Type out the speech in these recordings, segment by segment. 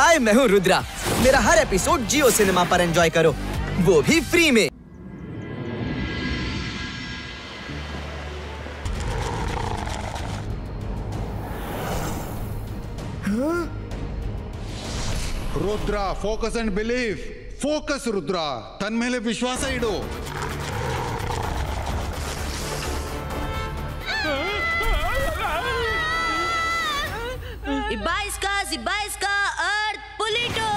हाय, मैं हूँ रुद्रा। मेरा हर एपिसोड जियो सिनेमा पर एंजॉय करो, वो भी फ्री में। Rudra, focus and believe. Focus Rudra, तन मेले विश्वास इडो। Ibaiska, Earth Polito!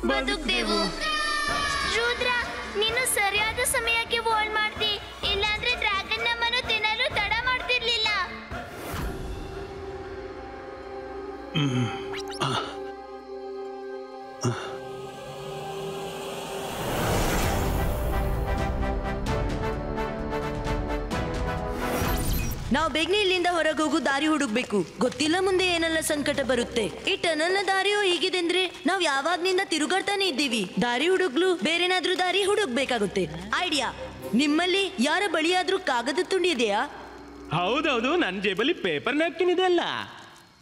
ಬದುಕ್ದೇವು. ರುದ್ರ, ನೀನು ಸರಿಯಾದ ಸಮಯಕ್ಕೆ ವಾಲ್ ಮಾಡ್ತಿ, ಇಲ್ಲಾಂದ್ರೆ ಡ್ರ್ಯಾಗನ್ ನಮ್ಮನ್ನು ತಿನ್ನಲು ತಡ ಮಾಡ್ತಿರ್ಲಿಲ್ಲ. ನಾವು ಬೇಗನೆ ಇಲ್ಲಿಂದ ಹೊರಗೆ ಹೋಗು ದಾರಿ ಹುಡುಕ್ಬೇಕು. ಗೊತ್ತಿಲ್ಲ ಮುಂದೆ ಏನೆಲ್ಲ ಸಂಕಟ ಬರುತ್ತೆ. ಈ ಟನಲ್ನ ದಾರಿಯೋ ಹೀಗಿದೆ ಅಂದ್ರೆ ನಾವು ಯಾವಾಗ್ನಿಂದ ತಿರುಗಾಡ್ತಾನೆ ಇದ್ದೀವಿ. ದಾರಿ ಹುಡುಗ್ಲು ಬೇರೆನಾದ್ರೂ ದಾರಿ ಹುಡುಕ್ಬೇಕಾಗುತ್ತೆ. ಐಡಿಯಾ, ನಿಮ್ಮಲ್ಲಿ ಯಾರ ಬಳಿಯಾದ್ರೂ ಕಾಗದ ತುಂಡಿ ಇದೆಯಾ? ಹೌದೌದು, ನನ್ನ ಜೇಬಲ್ಲಿ ಪೇಪರ್ ನ್ಯಾಪ್ಕಿನ್ ಇದೆ ಅಲ್ಲ.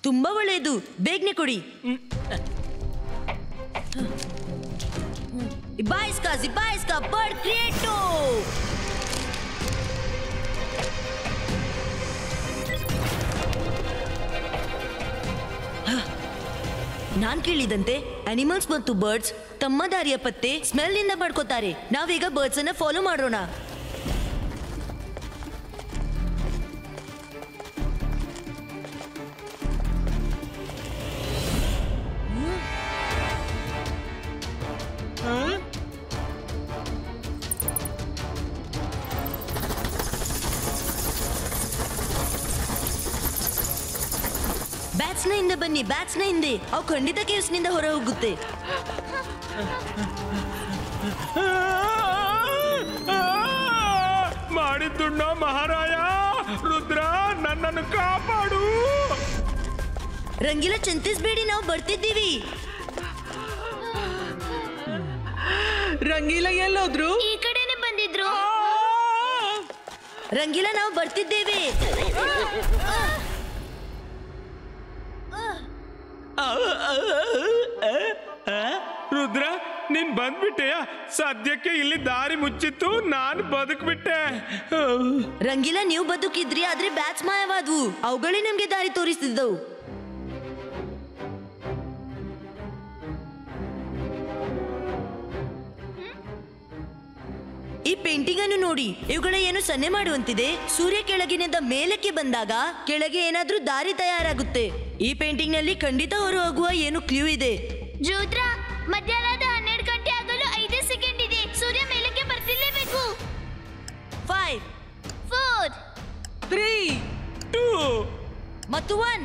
ತುಂಬಾ ಒಳ್ಳೆಯದು, ಬೇಗನೆ ಕೊಡಿ. Ibaiska, bird creato! ನಾನ್ ಕೇಳಿದಂತೆ ಅನಿಮಲ್ಸ್ ಮತ್ತು ಬರ್ಡ್ಸ್ ತಮ್ಮ ದಾರಿಯ ಪತ್ತೆ ಸ್ಮೆಲ್ ಇಂದ ಪಡ್ಕೋತಾರೆ. ನಾವೀಗ ಬರ್ಡ್ಸ್ ಅನ್ನ ಫಾಲೋ ಮಾಡೋಣ. ಬ್ಯಾಟ್ಸ್ನ ಹಿಂದೆ ಬನ್ನಿ, ಬ್ಯಾಟ್ಸ್ನ ಹಿಂದೆ. ಅವು ಖಂಡಿತ ಕೇವ್ಸ್ನಿಂದ ಹೊರ ಹೋಗುತ್ತೆ. ಮಾಡಿದ್ದುಣ್ಣ ಮಹಾರಾಯ. ರುದ್ರ, ನನ್ನನ್ನು ಕಾಪಾಡು. ರಂಗಿಲ, ಚಿಂತಿಸ್ಬೇಡಿ, ನಾವು ಬರ್ತಿದ್ದೀವಿ. ರಂಗೀಲ ಎಲ್ಲೋದ್ರು? ಈ ಕಡೆನೆ ಬಂದಿದ್ರು. ರಂಗಿಲ, ನಾವು ಬರ್ತಿದ್ದೇವೆ. ರುದ್ರ, ನೀನ್ ಬಂದ್ಬಿಟ್ಟೆಯ? ಸದ್ಯಕ್ಕೆ ಇಲ್ಲಿ ದಾರಿ ಮುಚ್ಚಿತ್ತು, ನಾನು ಬದುಕ್ಬಿಟ್ಟೆ. ರಂಗಿಲ, ನೀವು ಬದುಕಿದ್ರಿ, ಆದ್ರೆ ಬ್ಯಾಟ್ಸ್ ಮಾಯವಾದ್ವು. ಅವುಗಳೇ ನಮ್ಗೆ ದಾರಿ ತೋರಿಸ್ತಿದ್ದವು. ಈ ಪೇಂಟಿಂಗ್ ಅನ್ನು ನೋಡಿ, ಇವುಗಳ ಏನು ಸನ್ನೆ ಮಾಡುವಂತಿದೆ. ಸೂರ್ಯ ಕೆಳಗಿನಿಂದ ಮೇಲಕ್ಕೆ ಬಂದಾಗ ಕೆಳಗೆ ಏನಾದ್ರೂ ದಾರಿ ತಯಾರಾಗುತ್ತೆ. ಈ ಪೇಂಟಿಂಗ್ ನಲ್ಲಿ ಖಂಡಿತ ಹೊರ ಹೋಗುವ ಏನು ಕ್ಲೂ ಇದೆ. ರುದ್ರ, ಮಧ್ಯಾಹ್ನದ 12 ಗಂಟೆ ಆಗಲು 5 ಸೆಕೆಂಡ್ ಇದೆ. ಸೂರ್ಯ ಮೇಲಕ್ಕೆ ಬರ್ತಿರ್ಲೇಬೇಕು. 5 4 3 2 ಮತ್ತು 1.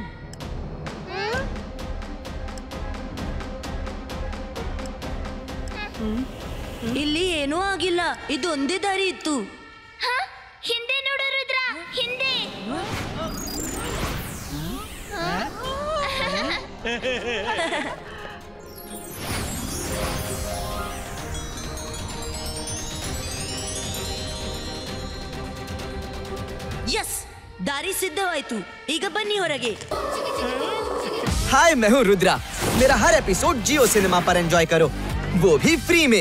ಇಲ್ಲಿ ಏನೂ ಆಗಿಲ್ಲ, ಇದು ಒಂದೇ ದಾರಿ ಇತ್ತು. ಹಿಂದೆ ನೋಡು ರುದ್ರ, ಹಿಂದೆ. ಯಸ್, ದಾರಿ ಸಿದ್ಧವಾಯ್ತು. ಈಗ ಬನ್ನಿ ಹೊರಗೆ. हाय, मैं हूँ रुद्रा। मेरा हर एपिसोड जियो सिनेमा पर एंजॉय करो, वो भी फ्री में।